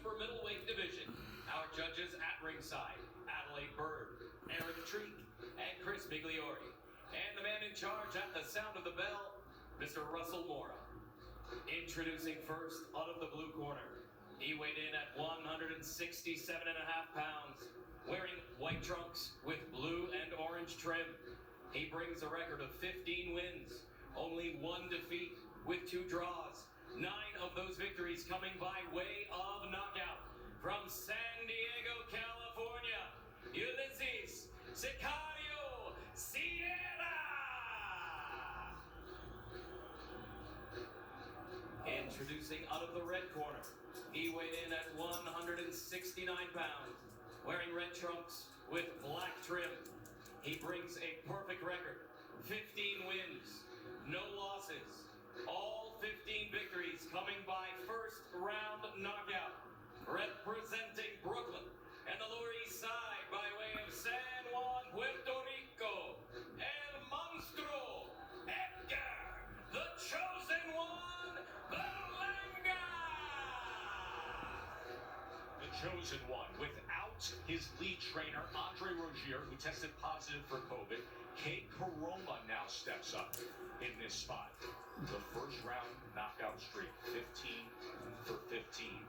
super middleweight division. Our judges at ringside, Adelaide Bird, Eric Treek, and Chris Migliori. And the man in charge at the sound of the bell, Mr. Russell Mora. Introducing first out of the blue corner. He weighed in at 167.5 pounds, wearing white trunks with blue and orange trim. He brings a record of 15 wins, only 1 defeat with 2 draws. 9 of those victories coming by way of knockout. From San Diego, California, Ulysses Sicario Sierra! Introducing out of the red corner, he weighed in at 169 pounds, wearing red trunks with black trim. He brings a perfect record, 15 wins, no losses, all 15 victories coming by first round knockout. Representing Brooklyn and the Lower East Side by way of San Juan, Puerto Rico, El Monstruo, Edgar, the Chosen One, Berlanga! The Chosen One, without his lead trainer, Andre Rozier, who tested positive for COVID. Kate Caroma now steps up in this spot. The first round knockout streak, 15 for 15.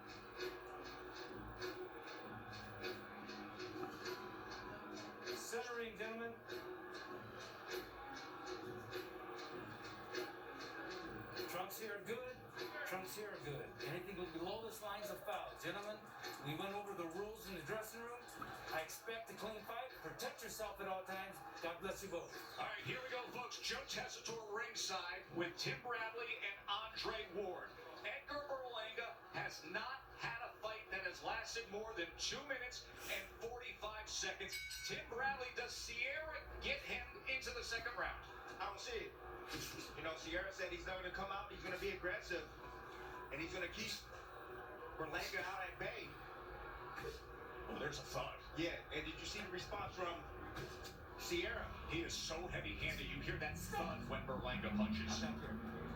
Centering, gentlemen. Trunks here are good. Trunks here are good. Anything below this line is a foul. Gentlemen, we went over the rules in the dressing room. I expect a clean fight. Protect yourself at all times. God bless you both. All right, here we go, folks. Joe Tessitore ringside with Tim Bradley and Andre Ward. Edgar Berlanga has not had a fight that has lasted more than 2 minutes and 45 seconds. Tim Bradley, does Sierra get him into the second round? I don't see it. You know, Sierra said he's not going to come out. He's going to be aggressive. And he's going to keep Berlanga out at bay. Oh, there's a thud. Yeah, and did you see the response from Sierra? He is so heavy-handed. You hear that thud when Berlanga punches.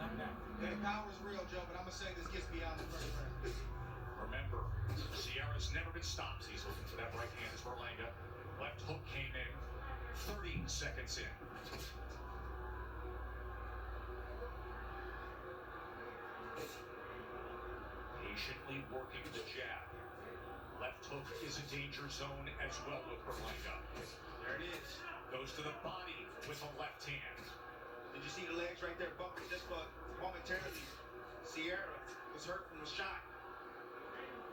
Knock down. The power is real, Joe, but I'm going to say this gets beyond the first round. Remember, Sierra's never been stopped. He's looking for that right hand as Berlanga. Left hook came in 30 seconds in. Patiently working the jab. Left hook is a danger zone as well with Berlanga. There it is. Goes to the body with a left hand. Did you see the legs right there bumping just for momentarily? Sierra was hurt from the shot.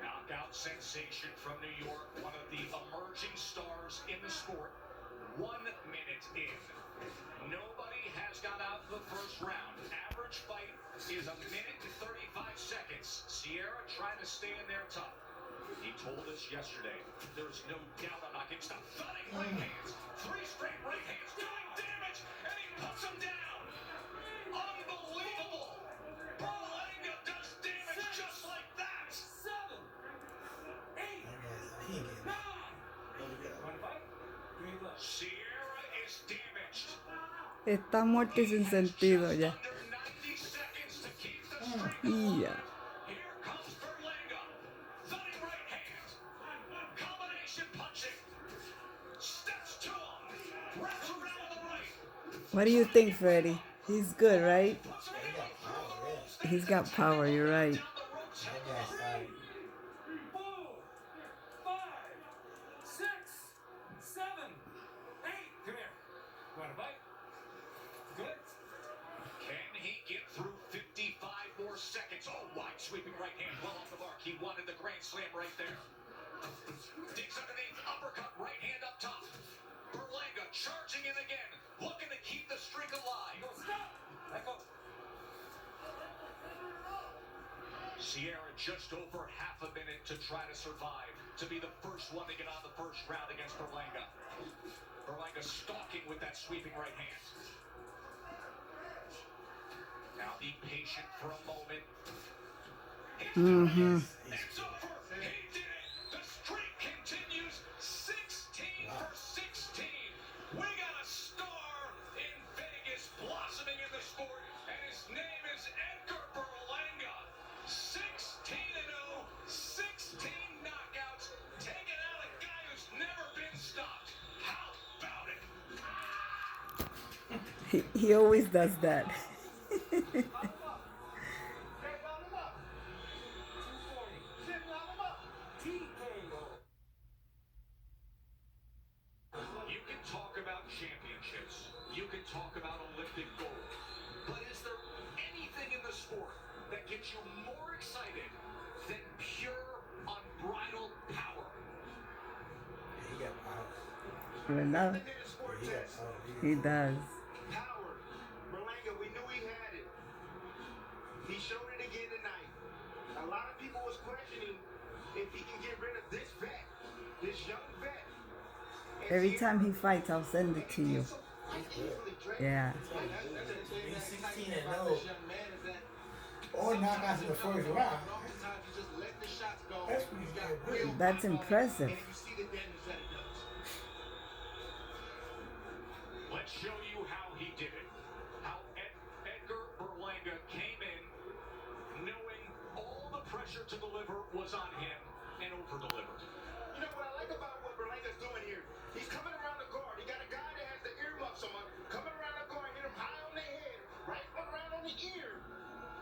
Knockout sensation from New York, one of the emerging stars in the sport. 1 minute in. Nobody has got out of the first round. Average fight is 1 minute and 35 seconds. Sierra trying to stay in there tough. He told us yesterday, there's no doubt I'm not getting stopped. Thudding right hands, 3 straight right hands, doing damage, and he puts him down. Unbelievable. Berlanga does damage just like that. 7, 8, 9. Want to fight? Give me a glove. Sierra is damaged. Está muerto y sin sentido ya. Under 90 seconds to keep the streak Ya. alive. Here comes Berlanga. Thudding right hand. Combination punching. Steps to him. Wraps around with the right. What do you think, Freddie? He's good, right? Puts him in. He's got power, you're right. Down the ropes. 4, 5, 6, 7, 8. Come here. Want to fight? Good. Can he get through 55 more seconds? Oh, wide sweeping right hand, well off the mark. He wanted the grand slam right there. Digs underneath, uppercut, right hand up top. Berlanga charging in again, looking to keep the streak alive. Go, stop. Let go. Sierra just over half a minute to try to survive, to be the first one to get out of the first round against Berlanga. Berlanga stalking with that sweeping right hand. Now be patient for a moment. It's over. He did it. The streak continues. 16 for 16. We got a star in Vegas blossoming in the sport, and his name is Edgar Berlanga. 16-0, 16 He always does that. You can talk about championships. You can talk about Olympic gold. But is there anything in the sport that gets you more excited than pure, unbridled power? He got power. ¿Verdad? Nothing in the sport He got test. power. He does. Power. Berlanga, we knew he had it. He showed it again tonight. A lot of people was questioning if he can get rid of this vet, this young vet. And Every see, time he fights, I'll send it to you. so easily dragged. Yeah. He's 16 and 0. Or knockouts in the first round. That's pretty good. That's impressive. And you see the damage that it does. Let's show you how he did it. How Edgar Berlanga came in knowing all the pressure to deliver was on him and over-delivered. You know what I like about what Berlanga's doing here? He's coming around the guard. He got a guy that has the earmuffs on, coming around the guard, hit him high on the head, right around on the ear,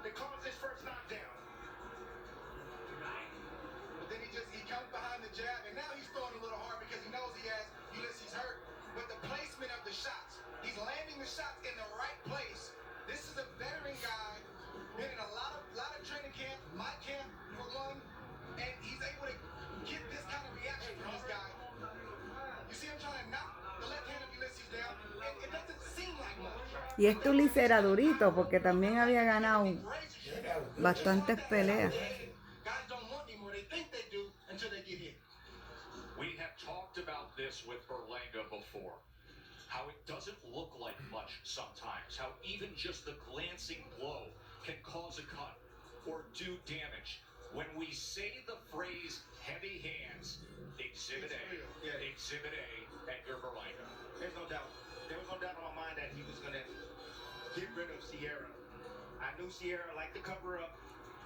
that caused his first knockdown. But then he comes behind the jab, and now he's throwing a little hard because he knows he has Ulysses hurt. But the placement of the shots, he's landing the shots in the right place. This is a veteran guy, been in a lot of training camp, my camp for one, and he's able to get this kind of reaction from this guy. You see him trying to knock the left hand of Ulysses down, and it doesn't seem like much. Y este Ulises era durito porque también había ganado bastantes peleas. Guys don't want anymore. They think they do until they get hit. We have talked about this with Berlanga before. How it doesn't look like much sometimes. How even just the glancing blow can cause a cut or do damage. When we say the phrase heavy hands, Exhibit A, Exhibit A, Edgar Berlanga. There's no doubt. There was no doubt in my mind that he was going to get rid of Sierra. I knew Sierra liked to cover up.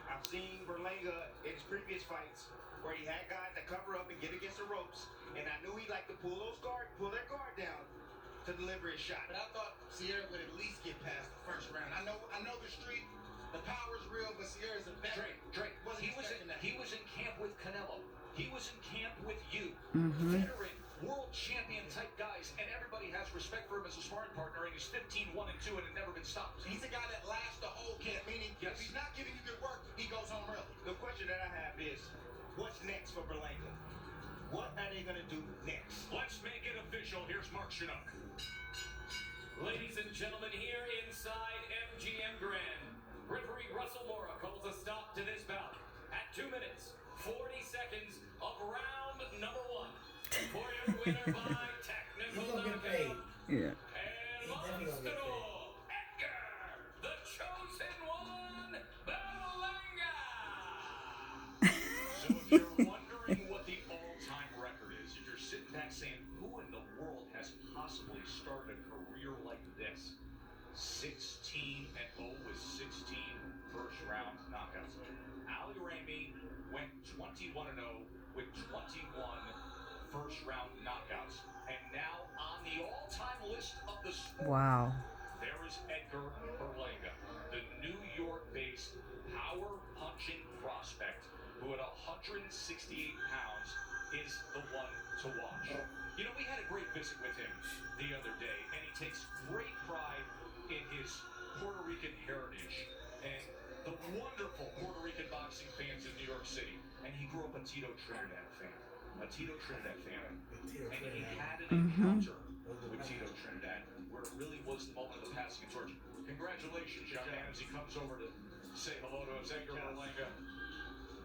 I've seen Berlanga in his previous fights where he had guys that cover up and get against the ropes, and I knew he liked to pull their guard down to deliver his shot. But I thought Sierra would at least get past the first round. I know the street, the power's real, but Sierra's a veteran. Drake, he was in camp with Canelo. He was in camp with you. Mm-hmm. Veteran, world champion type guys, and everybody has respect for him as a sparring partner, and he's 15-1-2 and had never been stopped. He's a guy that lasts the whole camp, meaning Yes. if he's not giving you good work, he goes home early. The question that I have is, what's next for Berlanga? What are they going to do next? Let's make it official. Here's Mark Chinook. Ladies and gentlemen, here inside MGM Grand, referee Russell Mora calls a stop to this bout at 2 minutes, 40 seconds of round number 1. For your winner by technical He's gonna get paid. knockout, Yeah. El He's definitely gonna get Monstro, paid. Edgar, the chosen one, Berlanga. So if you're wondering what the all-time record is, if you're sitting back saying, who in the world has possibly started a career like this? 16-0 with 16 first-round knockouts. Ali Ramey went 21-0 with 21 first-round knockouts. And now on the all-time list of the sport, Wow. there is Edgar Berlanga, the New York-based power-punching prospect who at 168 pounds is the one to watch. You know, we had a great visit with him the other day, and he takes great pride in his Puerto Rican heritage and the wonderful Puerto Rican boxing fans in New York City. And he grew up a Tito Trinidad fan. And he had an encounter with Tito Trinidad where it really was the moment of the passing of torch. Congratulations, young man, as he comes over to say hello to us, Edgar Berlanga.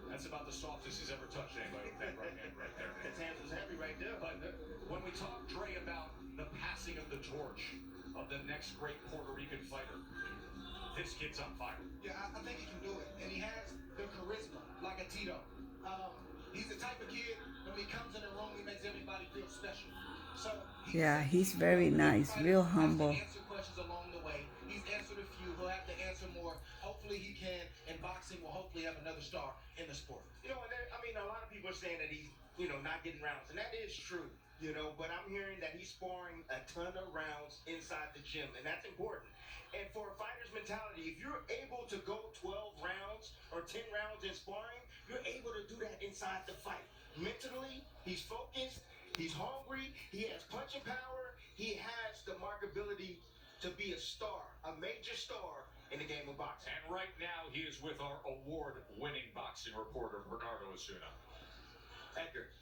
That's about the softest he's ever touched anybody with that right hand right there. His hands was heavy right there. But when we talk, Dre, about the passing of the torch of the next great Puerto Rican fighter, this kid's on fire. Yeah, I think he can do it. And he has the charisma, like a Tito. He's the type of kid, when he comes in the room, he makes everybody feel special. So Yeah, he's very nice, real humble. He's answered questions along the way. He's answered a few. He'll have to answer boxer more. Hopefully he can, and boxing will hopefully have another star in the sport. You know, and I mean, a lot of people are saying that he's, not getting rounds, and that is true, but I'm hearing that he's sparring a ton of rounds inside the gym, and that's important. And for a fighter's mentality, if you're able to go 12 rounds or 10 rounds in sparring, you're able to do that inside the fight. Mentally, he's focused, he's hungry, he has punching power, he has the markability to be a star, a major star in the game of boxing. And right now, he is with our award-winning boxing reporter, Bernardo Osuna. Edgar,